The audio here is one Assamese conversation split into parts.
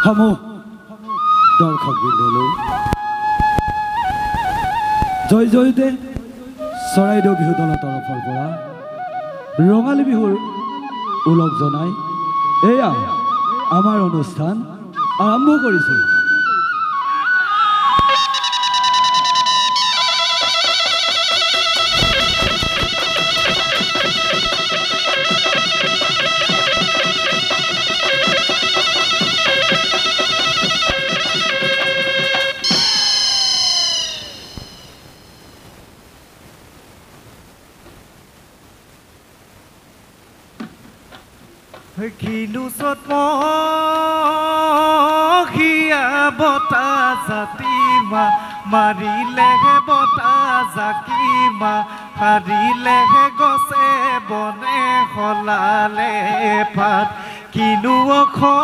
সমূহ দৰ্শকবৃন্দলৈ জয় জয়তে চৰাইদেউ বিহু দলৰ তৰফৰ পৰা ৰঙালী বিহুৰ উলগ জনাই এয়া আমাৰ অনুষ্ঠান আৰম্ভ কৰিছোঁ। কিলুচত মহিয়া বতাহ জাতিমা মাৰিলেহে বতাহ জাকিমা হাৰিলেহে গছে বনে সলালে পাত কিনো অসমীয়া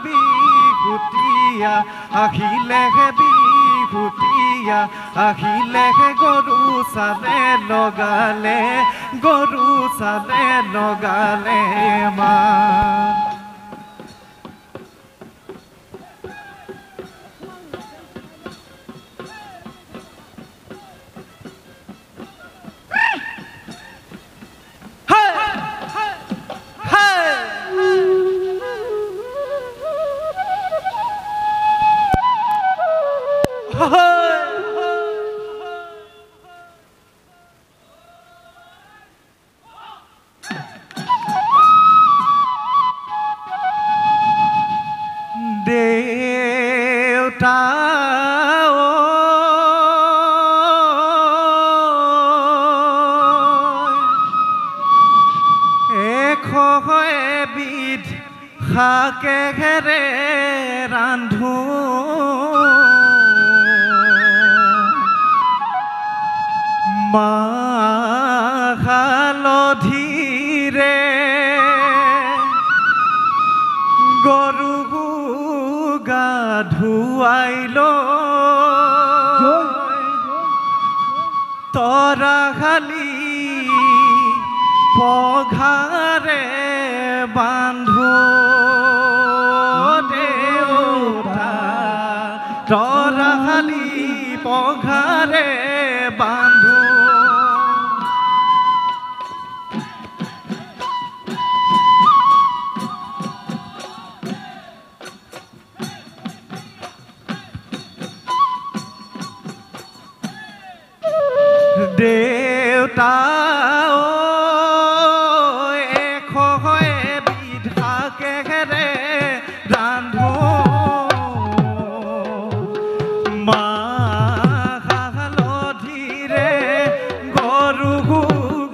বিহুতীয়া আহিলেহে বিহুতীয়া আহিলেহে গৰু চালে লগালে গৰু চালে লগালে মান দেউতা এবিধ শাকেৰে ৰান্ধো মাহ হালধিৰে গৰু গা ধুৱাই লৈ তৰাহালি পঘাৰে বান্ধো দেউতা তৰাহালি পঘাৰে বান্ধো দেউতা এবিধ শাকেৰে ৰান্ধো মাহ হালধিৰে গৰু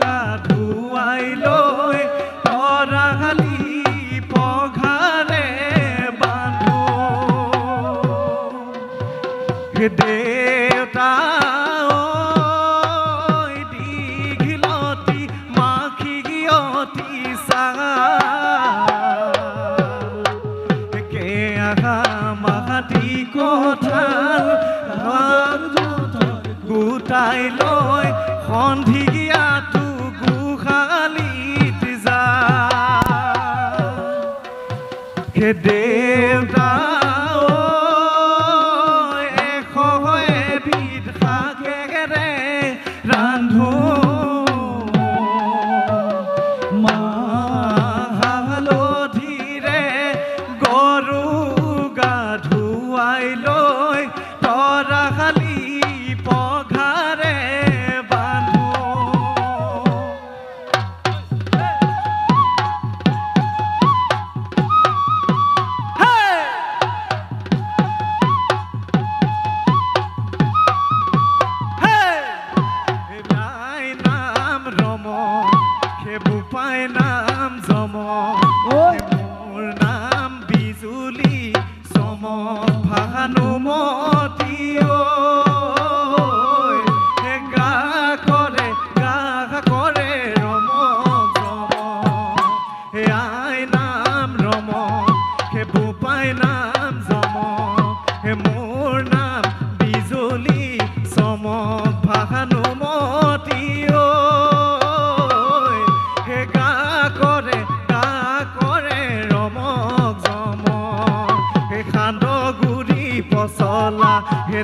গা ধুৱাই লৈ তৰাহালি পঘাৰে বান্ধো দেউতা গোটাই লৈ সন্ধিয়াটো গোহালিত যা দেউতা এবিধ শাকেৰে ৰান্ধো মাহ হালধিৰে গৰু গা ধুৱাই লৈ তৰাহালি পঘাৰে বান্ধো নাই নাম ৰম সেইবোপাই নাম জম মোৰ নাম বিজুলী চমক ভানুমতী গা কৰে ৰমক জম আই নাম ৰম সেইবোপাই নাম জম মোৰ নাম বিজুলী চমক ভানুমতী গা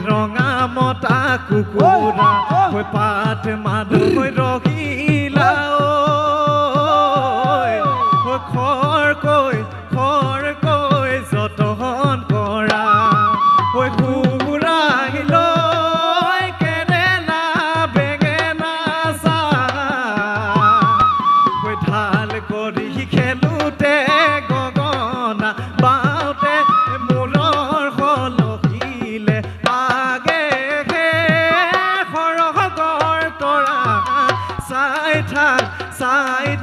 ৰঙা মতা কুকুৰা হৈ পাত মাদু হৈ ৰহিলা খৰকৈ যতন কৰা হৈ ঘূৰাইলৈ কেৰেলা বেঙেনা হৈ ঢাল কৰি খেলোতে গগনা বাওঁতে মূৰৰ সলকিলে আগে সৰগৰ তৰা চাই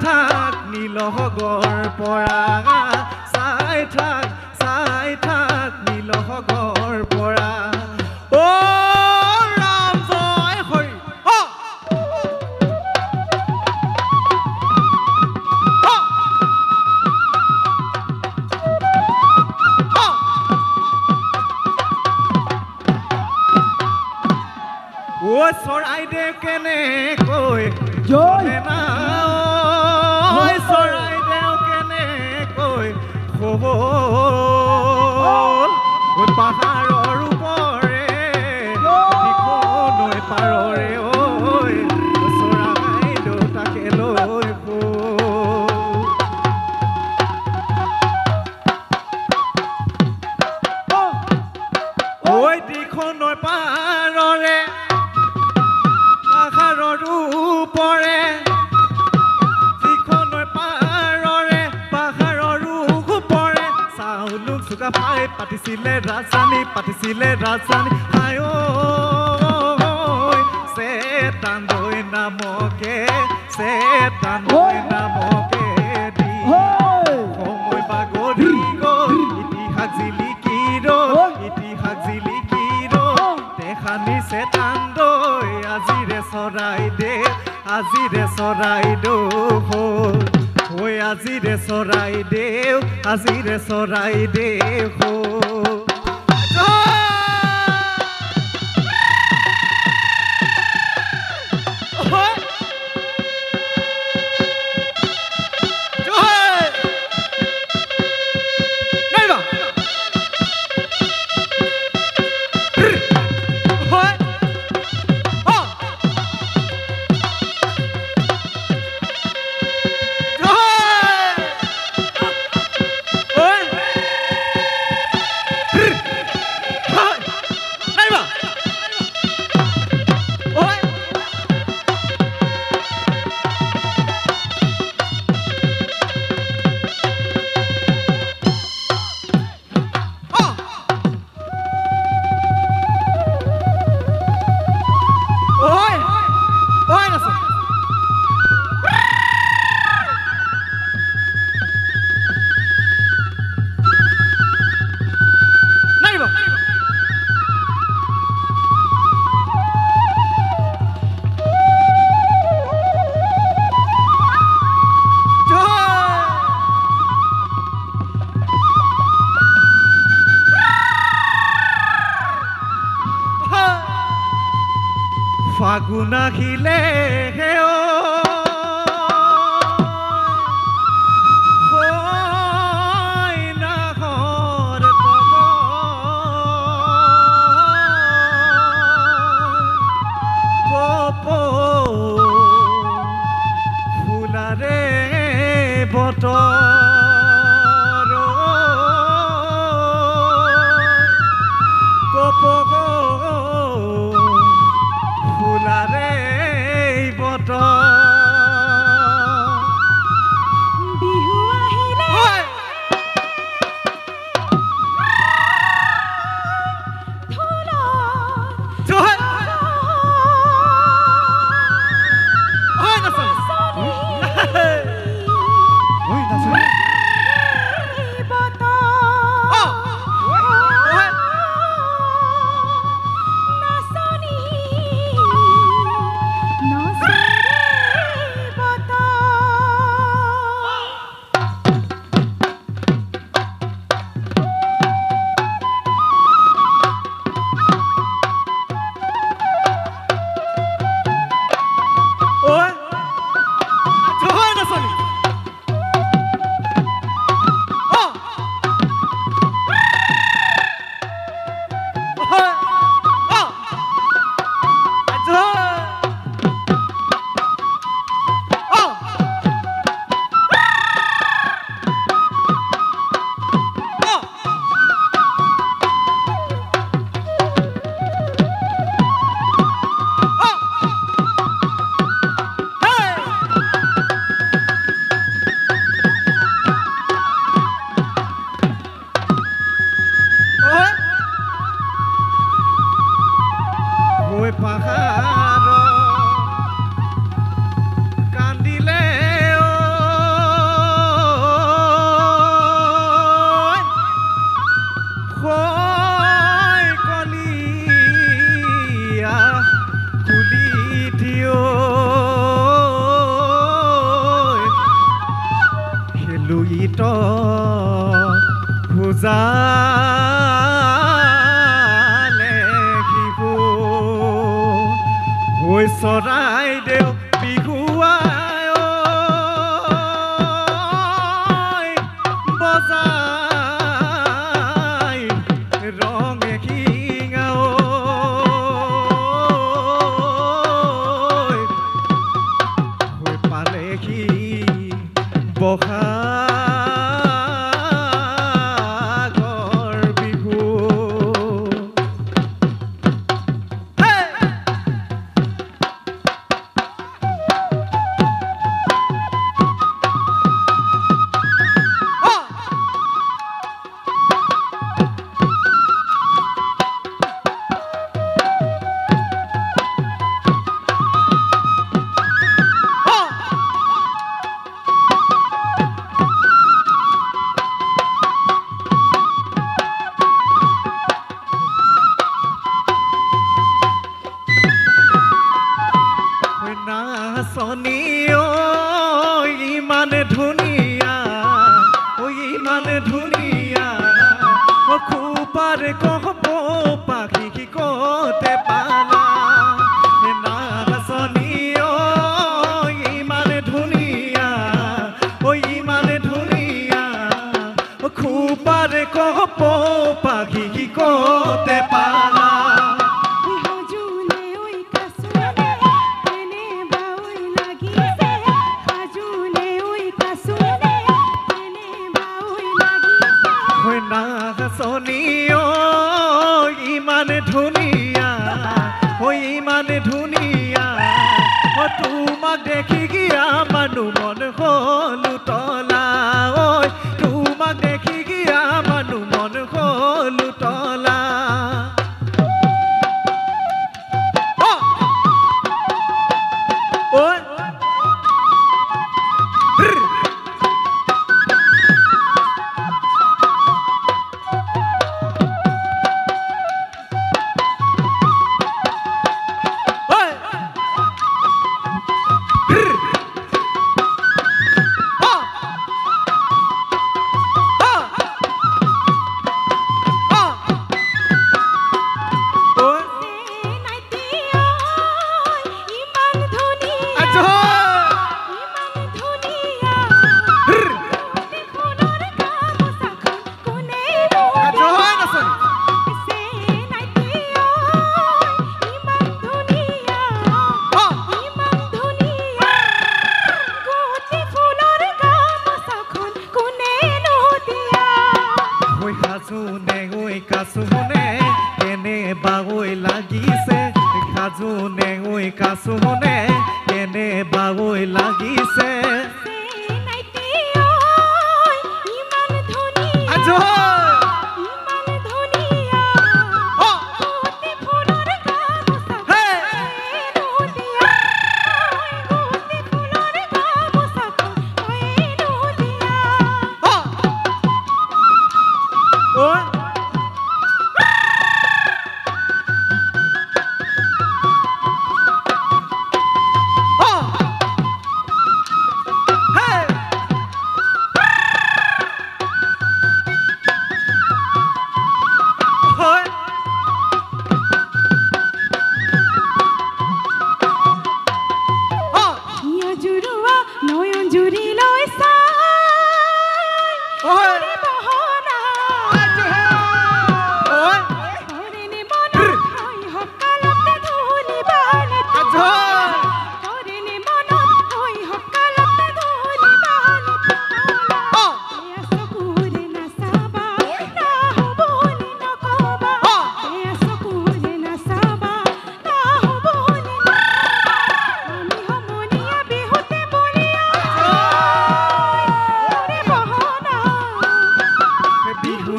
থাক নীলগৰ পৰা চাই থাক নীলগৰ পৰা অ ৰাম জয় হৰি ও চৰাইদেউ কেনেকৈ জয় চৰাইদেউ কেনেকৈ পাহাৰৰ ওপৰে নৈ পাৰৰে ঐ চৰাইদেউ তাকে লৈ ঐ দিখন নৈ পাৰৰে পাহাৰৰ ওপৰে পাই পাতিছিলে ৰাজধানী হায় চেতানৈ নামকে দি সময় বাগৰি গ'ল ইতিহাস জিলিকি দেখানি চেতানৈ আজিৰে চৰাইদেউ হৈ আজিৰে চৰাইদেউ ফাগুন আহিলে ফুলাৰে বতৰ ফুলাৰে বতৰ বিহু আহিলে নাচনী বহাগৰ বিহু নাচনী ইমান ধুনীয়া ইমান ধুনীয়া খোপাৰ কহব পাখি কতে পালা নাচনী ইমান ধুনীয়া ইমান ধুনীয়া খোপাৰ কহব পাখি কতে পালা নাচনী ইমান ধুনীয়া ইমান ধুনীয়া তোমাক দেখি গিয়া মানুহ মন হলো তলা তোমাক দেখি গিয়া মানুহ মন হলো তলা কাচুনে কেনে বাগৈ লাগিছে কাজুনে কাচুনে কেনে বাগৈ লাগিছে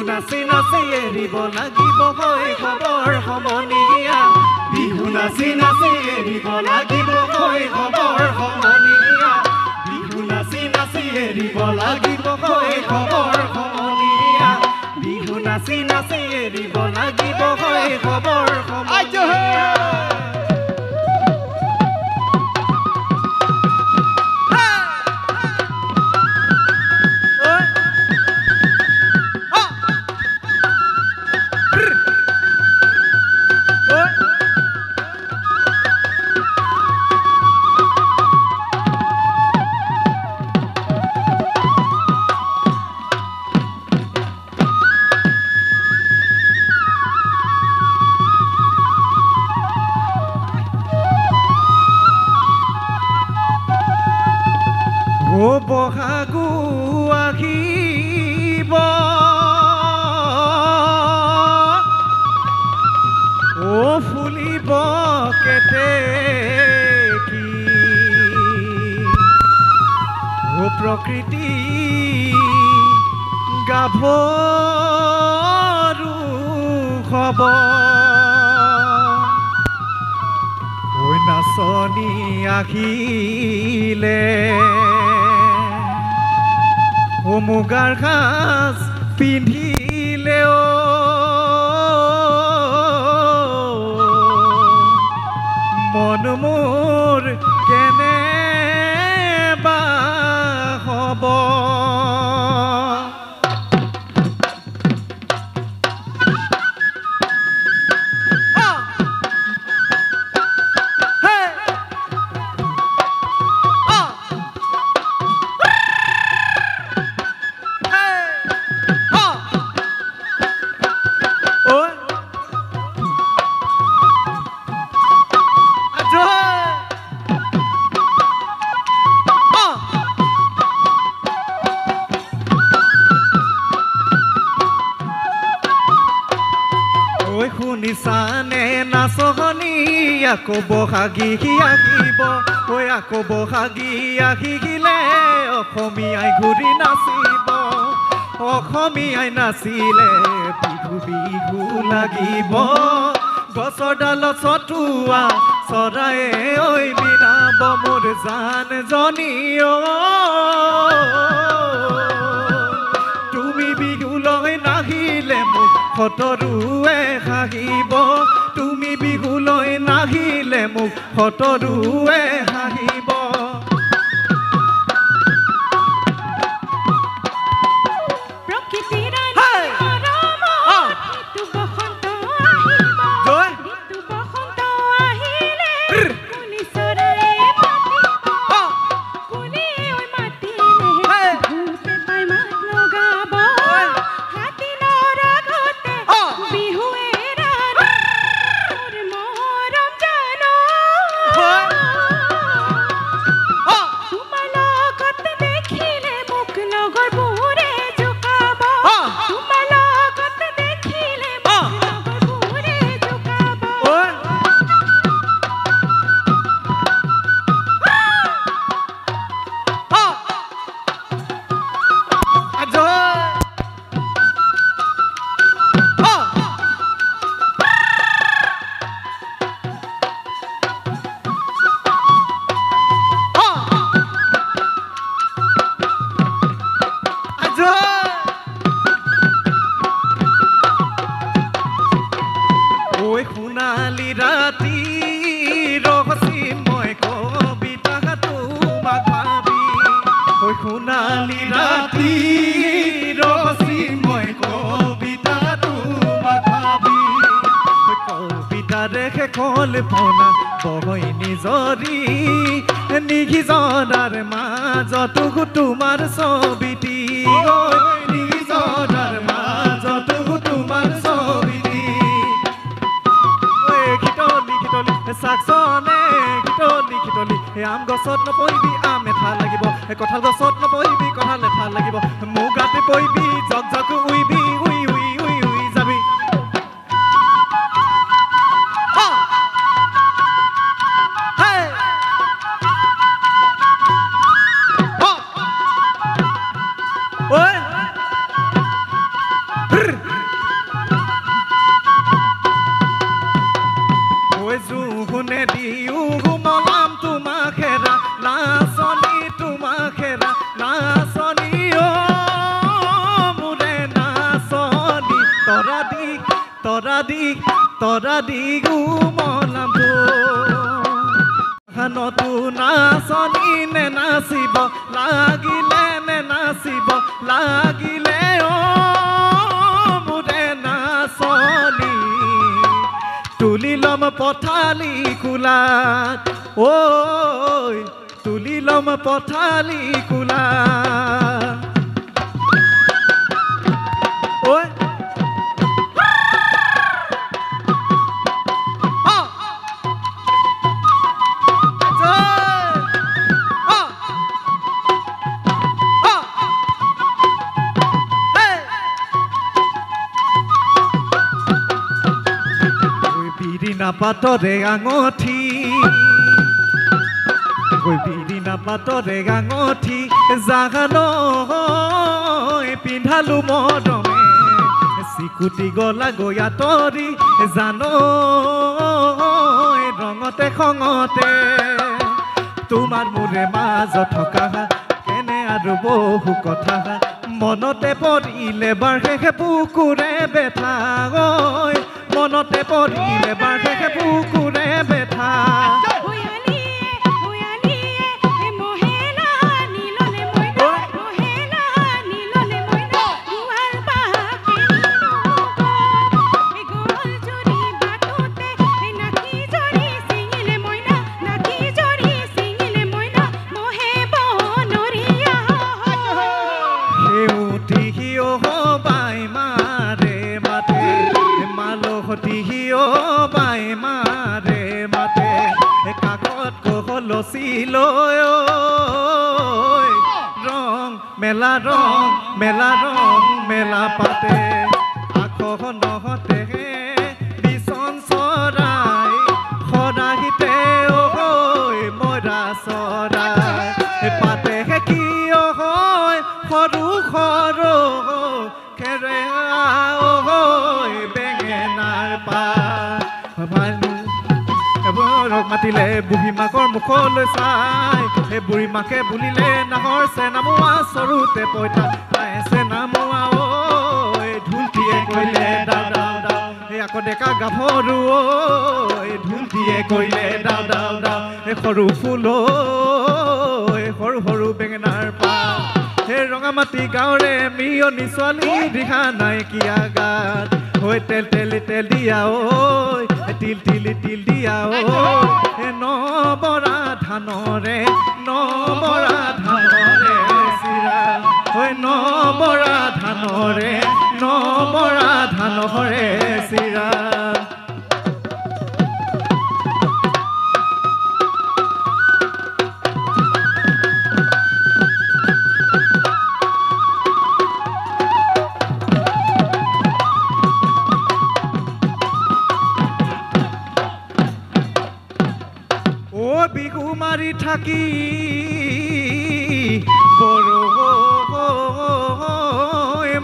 নাচি নাচি এৰিব লাগিব হৈ খবৰ সমনীয়া বিহু নাচি নাচি এৰিব লাগিব হৈ খবৰ সমনীয়া বিহু নাচি নাচি এৰিব লাগিব হৈ খবৰ সমনীয়া বিহু নাচি নাচি এৰিব লাগিব হৈ খবৰ সমনীয়া ও বহাগু আহিব ও ফুলিব কেতেকী ও প্ৰকৃতি গাভৰু হব ঐ নাচনি আহিলে ও মুগাৰ সাজ পিন্ধিলে মন মোৰ কেনে বা হ'ব শুনিছানে নাচনি আকৌ বহাগী আহিব ঐ আকৌ বহাগী আহিলে অসমীয়াই ঘূৰি নাচিব অসমীয়াই নাচিলে বিহু বিহু লাগিব গছৰ ডালত চতুৱা চৰায়ে ঐ বিনাব মোৰ জান জনী তুমি বিহু লৈ নাহিলে মোক সতৰুৱে হাঁহিব তুমি বিহু লৈ নাহিলে মোক সতৰুৱে হাঁহিব সোণালী ৰাতি ৰহস্যময় কবিতা তোমাক ভাবি ঐ সোণালী ৰাতি ৰহস্যময় কবিতা তোমাক ভাবি কবিতাৰে কল্পনা বহৈ নিজৰি নিহিজনাৰ মাজতো তোমাৰ ছবিটি নিহিজনাৰ মাজতো তোমাৰ ছবিটি সাকসনে খিটলি খিটলি আম গছত নপৰিবি আম এঠা লাগিব কঁঠাল গছত নপৰিবি কঁঠাল এঠা লাগিব মোৰ গাতে পৰিবি জক জক উইবি উই উই উই উই যাবি শুনে দিও মলাম তোমাক হেৰা নাচনি তোমাক হেৰা নাচনি মোৰে নাচনি তৰা দি মলাম খানতো নাচনি নে নাচিব লাগিলে মোৰে নাচনি তুলি লম পথালি কুলাত ঐ তুলি লম পথালি কুলাত ঐ পাতৰে আঙঠি বিৰিণা পাতৰে আঙঠি জাগালৈ পিন্ধালো মৰমে চিকুটি গলা গৈ আঁতৰি জানো ৰঙতে খঙতে তোমাৰ মোৰে মাজত থকা কেনে আৰু বহু কথা মনতে পৰিলে বাৰ শেষে বুকুৰে বেথা মনতে পৰিলে বাৰ শেষে বুকুৰে বেথা মেলা ৰং মেলা পাতে আখনতে বিচন চৰাই সদাহিতে মৰা চৰাই পাতে কিয় হয় সৰু সৰু খেৰে বেঙেনাৰ পাত মাতিলে বুঢ়ী মাকৰ মুখলৈ চাই সেই বুঢ়ী মাকে বুলিলে নাহৰ চেনামোৱা চৰুতে পইতা চেনামোৱা ঢোলটিয়ে কৈলে দাও দাও দাও সেই আকৌ ডেকা গাভৰু ঢোলটিয়ে কৈলে দাও দাও দাও সেই সৰু ফুল সৰু সৰু বেঙেনাৰ পাত সেই ৰঙামাটি গাঁৱৰে মিয়নি ছোৱালী দিহা নাইকিয়া গাত হৈ তেল তেলি তেল দিয়া তিল তিলি তিল দিয়া নবৰা ধানৰে চিৰা হৈ নবৰা ধানৰে চিৰা বিহু মাৰি থাকি বৰ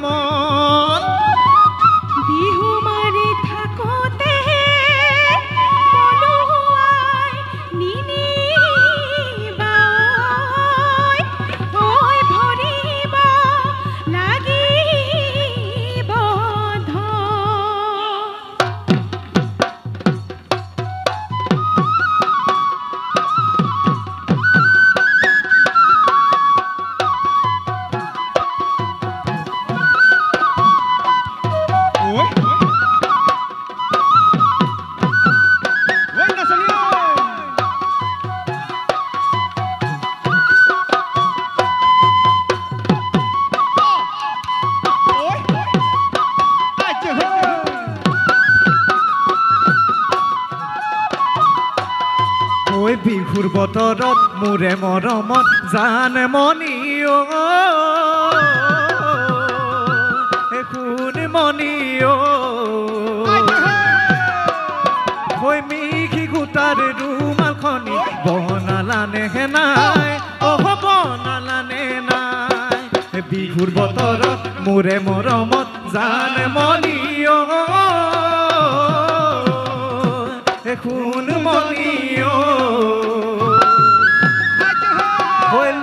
মন বিহু মাৰি থাকোতে ভৰিব লাগিব বিহুৰ বতৰত মোৰে মৰমত জানে মনি শুন মনি হৈ মিখি গোটাৰ ৰুমালখনি বনালানে হে নাই বনালানে নাই বিহুৰ বতৰত মোৰে মৰমত জানে মনি শুন মনি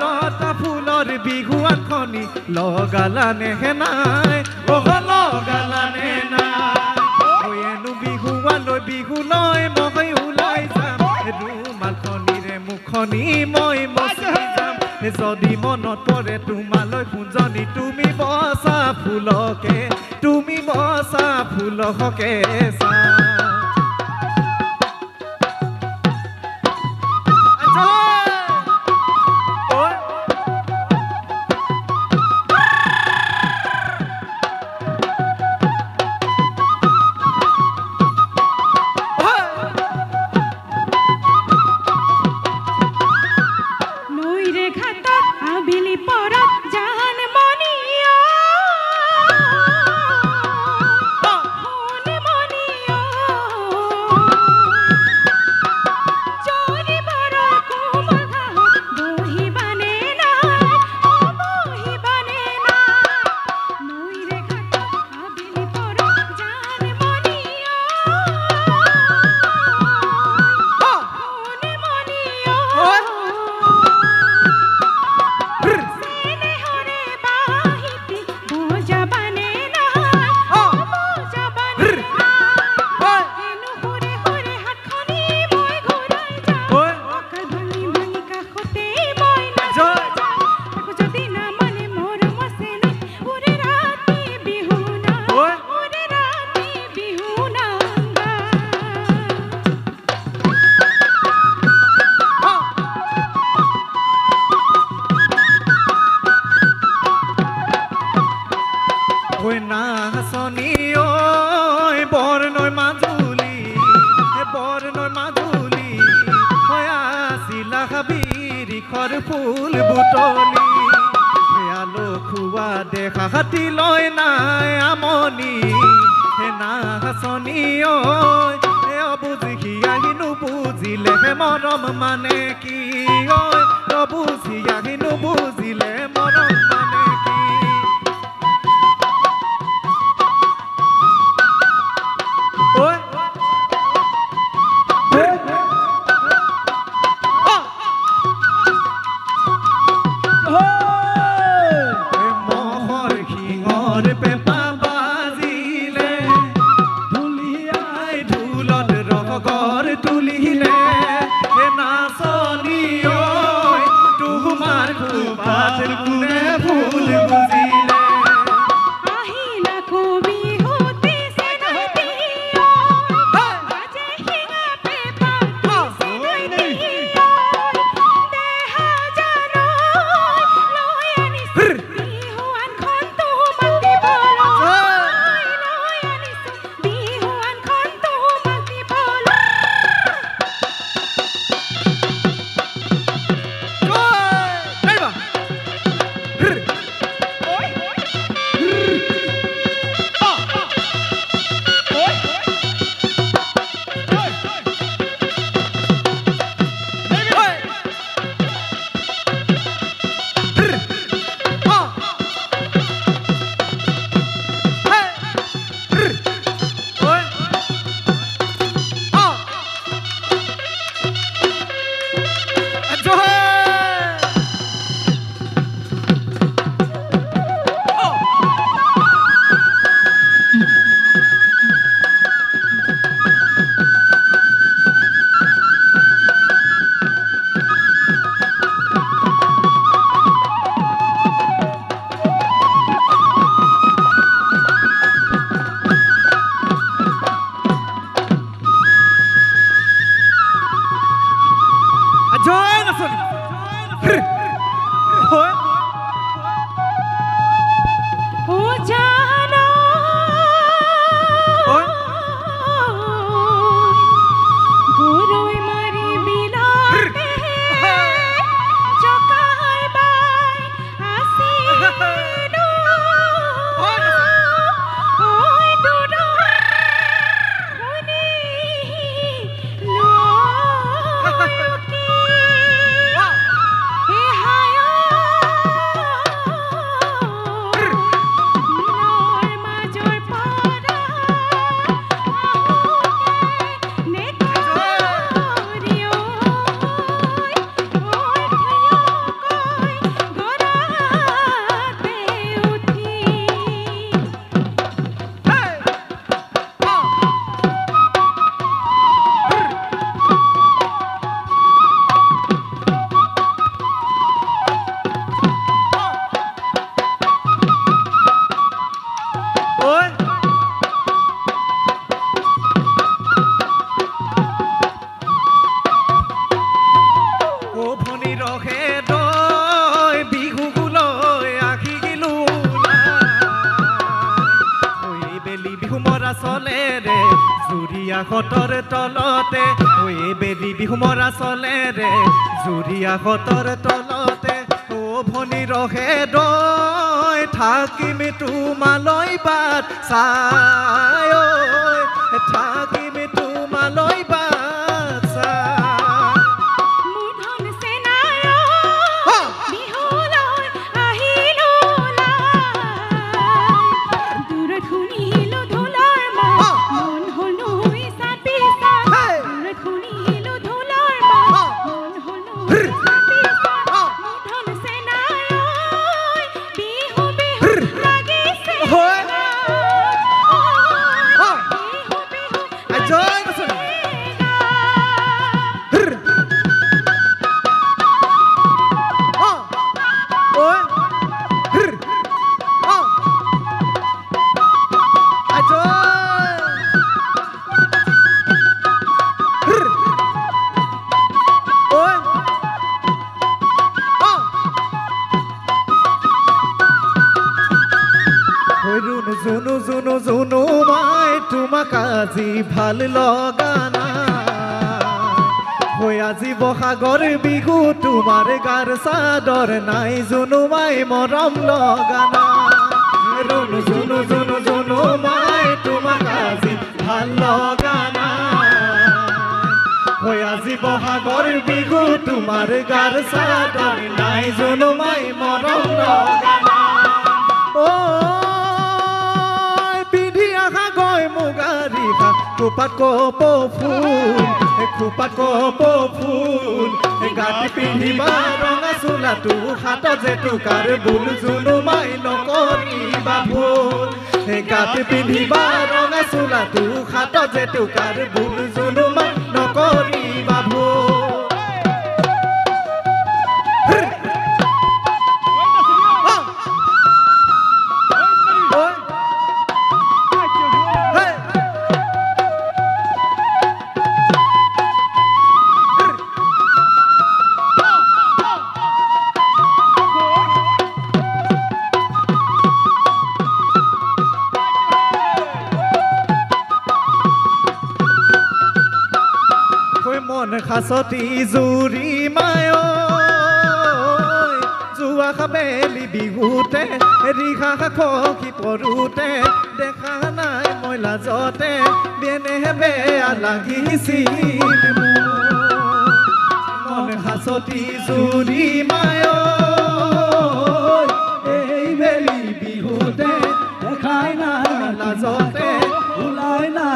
লতা ফুলৰ বিহুৱানখনি লগালানে হে নাই লগালানে নাই এনো বিহুৱালৈ বিহুলৈ মই ওলাই যাম ৰুমালখনিৰে মুখনি মই মচি যাম যদি মনত পৰে তোমালৈ কুঞ্জনি তুমি বচা ফুলকে চা বুটলি আলো খুৱা দেখা হাতী লৈ নাই আমনি হে নাচনি ঐ অবুজি আহি নুবুজিলে মৰম মানে কি ঐ অবুজি আহি নুবুজিলে মৰম মানে কি ঐ ঘটৰ তলতে ঐ বেলি বিহু মৰা চলে ৰে জুৰিয়া ঘটৰ তলতে ও ভনী ৰহে দৈ থাকিমি তোমালৈ বাট চাই ঐ থাকিমি তোমালৈ বাট চাই জুনু জুনু জুনু মাই তোমাক আজি ভাল লগা নাই হৈ আজি বহাগৰ বিহু তোমাৰ গাৰ চাদৰ নাই জুনুমাই মৰম লগা নাই ৰুণু জুনু জুনু জুনুমাই তোমাক আজি ভাল লগা নাই হৈ আজি বহাগৰ বিহু তোমাৰ গাৰ চাদৰ নাই জুনুমাই মৰম লগা নাই ও পিন্ধি আহা গৈ মুগাৰী খোপাত কপ ফুল গাঁত পিন্ধিবা ৰঙা চোলাটো হাতত জেতুকাৰ বুল জুনুমাই নকৰিবা ভুল গাঁত পিন্ধিবা ৰঙা চোলাটো হাতত জেতুকাৰ বুল জুনুমাই নকৰিবা ভুল মন খাচতি জুৰি মায় যোৱা খাবেলি বিহুতে ৰিহা খি পৰোতে দেখা নাই মই লাজতে বেনে বেয়া লাগিছিল মন খাচতি জুৰি মায় এই বেলি বিহুতে দেখাই নাই লাজতে ওলাই না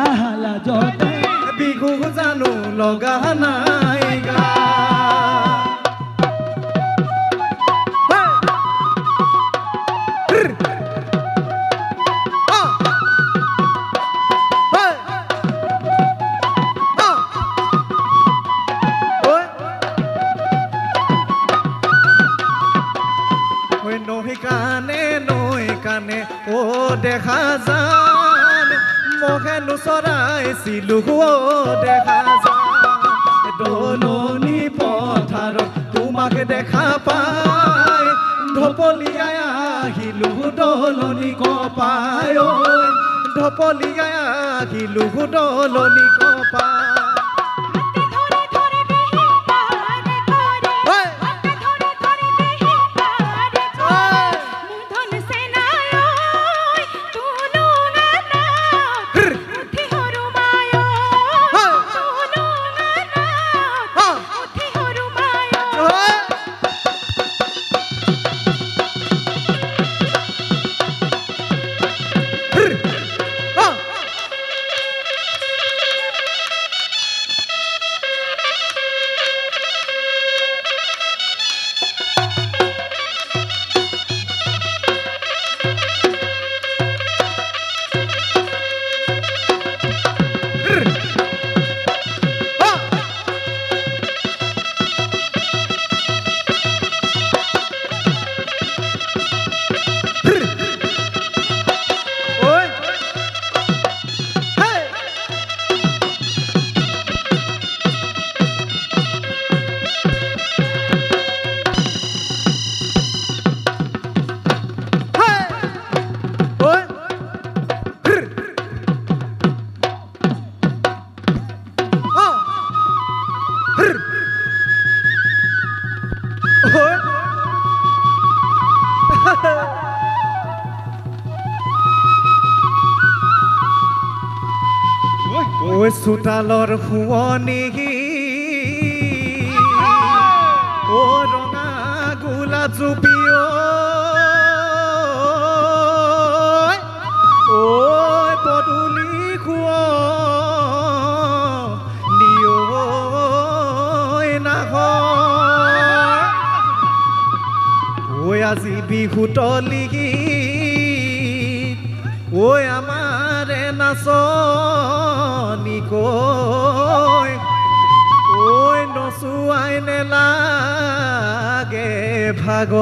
লাজতে বিহু জানো লগা নাই গা নৈ কানে ও দেখা যান মহেনো চৰাইছিলো দেখা যান দলনি পথাৰত তোমাক দেখা পাই ঢপলিয়াই আহিলো দলনি কপাই ঢপলিয়াই আহিলো দলনি কপাই চোতালৰ শুৱনি ও ৰঙা গোলা জুপি ঐ পদূলি শুৱনি নাহ ঐ আজি বিহু তলি ঐ আমাৰে নাচনি কৈ ঐ নচুৱাই নেলাগে ভাগ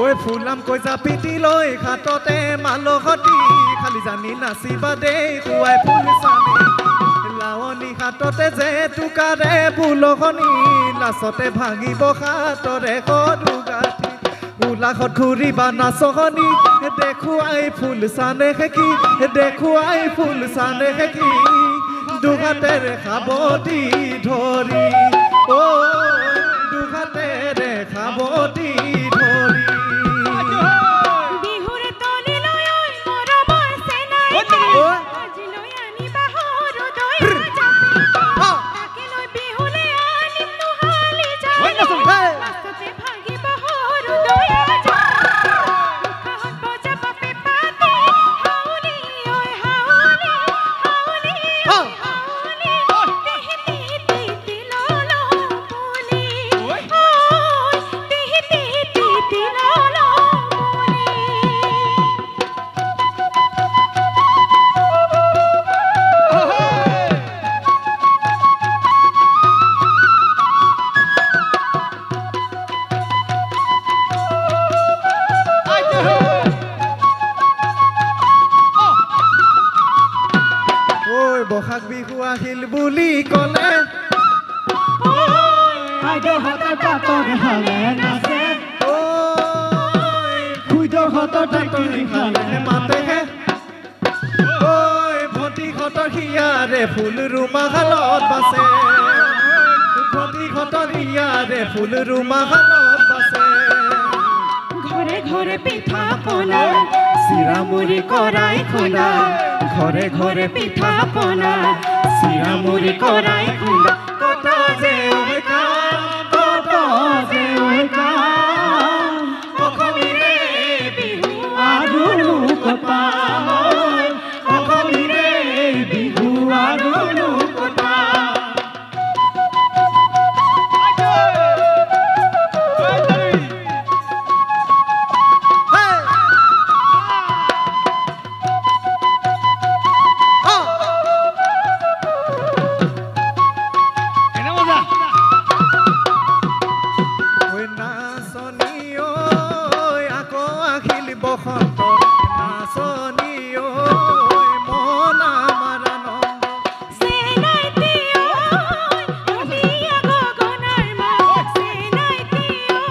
ঐ ফুলাম কৈ জাপিতি লৈ ঘাটতে মালহতি খালি জানি নাচিবা দেই খুৱাই ফুল চানি লাৱনী হাততে যে টুকাৰে বুলখনি লাচতে ভাঙিব হাতৰে সৰু গাঁঠি উলাহত ঘূৰিবা নাচনি দেখুৱাই ফুল চানে সেকি দেখুৱাই ফুল চানে সেকি দুহাতেৰে খাবতি ধৰি ঐ দুহাতেৰে খাবতি ধৰি বিহুৰে তলিলৈ ঐ মৰমৰ চেনাই আজিলৈ আনিবা সৰু দৈ তাকে লৈ বিহুলে আনিম নুহালি যাই লাষ্টতে ভাগিব সৰু দৈ মুখাহত বজাবা পেঁপাতে হাউলি ঐ হাউলি হাউলি ঐ হাউলি তিহিতি তিতি ললো বুলি ঐ তিহিতি তিতি ললো বুলি ঐ বহাগ বিহু আহিল বুলি ক'লে আইদেউহঁতে পাতৰ হালে নাচে ঐ খুইদেউহঁতৰ টাইটলি খালে মাতেহে ঐ ভণ্টিহঁতৰ হিয়াৰে ফুল ৰুমালত বাছে ভণ্টিহঁতৰ হিয়াৰে ফুল ৰুমালত বাছে ঘৰে ঘৰে পিঠা পনা চিৰা মুড়ি কৰাই খুন্দা ঘৰে ঘৰে পিঠা পনা চিৰা মুড়ি কৰাই খুন্দা কত যে ঐ কাম কত যে ঐ কাম অসমীৰে বিহু আৰু লোকপা অসমীৰে বিহু আৰু লোকতা নাচনী ঐ আকৌ আহিল বসন্ত নাচনী ঐ মন আমাৰ আনন্দ চেনাইতি ঐ অবিয়া গগনাৰ মাত চেনাইতি ঐ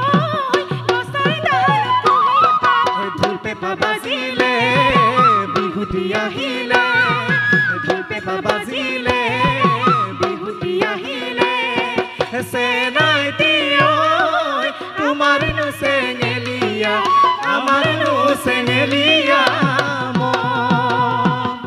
গছৰ ডাল কুহিপা ঢোল পেঁপা বাজিলে বিহুতি আহিলে ঢোল পেঁপা বাজিলে বিহুতি আহিলে চেনাইতি ঐ তোমাৰ নো চেঙেলীয়া আমাৰ নো চেঙেলীয়া মন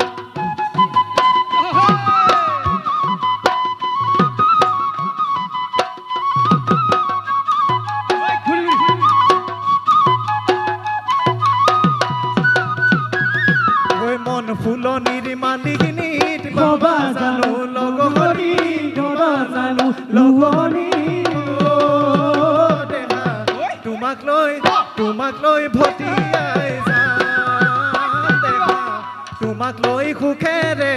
ঐ মন ফুলনিৰ মালিকনীত কবা জানো লগৰী ধৰা জানো লগৰী তোমাক লৈ ভটিয়াই যাম দেখা তোমাক লৈ সুখেৰে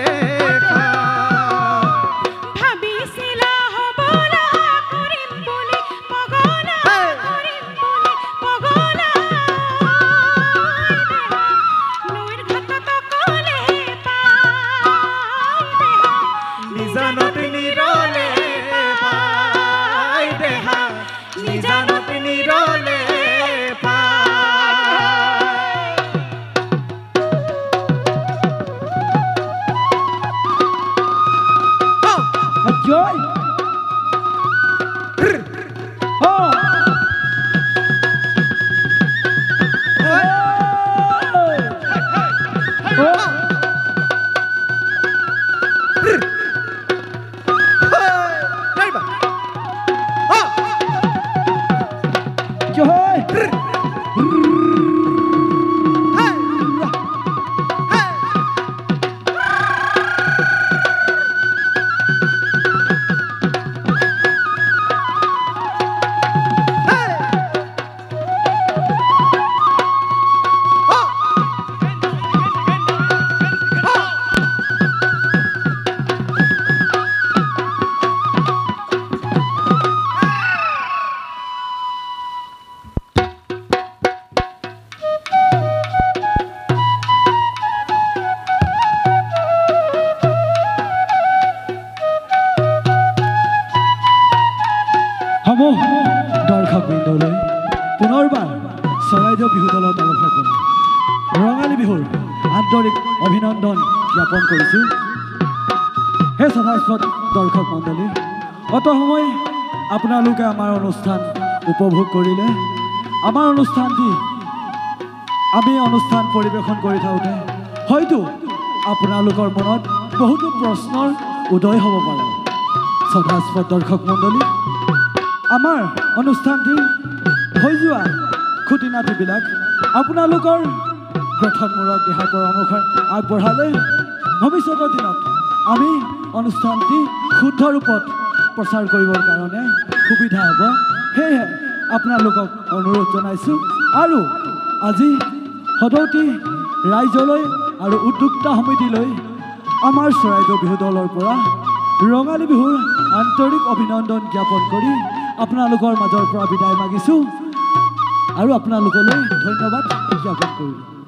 খাম ভাবিছিলা হবলা কৰিম বুলি পগলা কৰিম বুলি পগলা নৈৰ ঘাটত অকলে পাই দেহা নিজানত নিৰলে পাই দেহা নিজানত নিৰলে পাই জয় পুনৰবাৰ চৰাইদেউ বিহু দলৰ তৰফৰ পৰা ৰঙালী বিহুৰ আন্তৰিক অভিনন্দন জ্ঞাপন কৰিছোঁ। হে শ্ৰদ্ধাস্পদ দৰ্শক মণ্ডলী, অত সময় আপোনালোকে আমাৰ অনুষ্ঠান উপভোগ কৰিলে। আমাৰ অনুষ্ঠানটি আমি অনুষ্ঠান পৰিৱেশন কৰি থাকোঁতে হয়তো আপোনালোকৰ মনত বহুতো প্ৰশ্নৰ উদয় হ'ব পাৰে। শ্ৰদ্ধাস্পদ দৰ্শক মণ্ডলী, আমাৰ অনুষ্ঠানটিৰ হৈ যোৱা খুঁটি নাটিবিলাক আপোনালোকৰ গঠনমূলক দিহা পৰামৰ্শ আগবঢ়ালে ভৱিষ্যতৰ দিনত আমি অনুষ্ঠানটি শুদ্ধ ৰূপত প্ৰচাৰ কৰিবৰ কাৰণে সুবিধা হ'ব। সেয়েহে আপোনালোকক অনুৰোধ জনাইছোঁ আৰু আজি সদৌতি ৰাইজলৈ আৰু উদ্যোক্তা সমিতিলৈ আমাৰ চৰাইদেউ বিহু দলৰ পৰা ৰঙালী বিহুৰ আন্তৰিক অভিনন্দন জ্ঞাপন কৰি আপোনালোকৰ মাজৰ পৰা বিদায় মাগিছোঁ আৰু আপোনালোকলৈ ধন্যবাদ জ্ঞাপন কৰিলোঁ।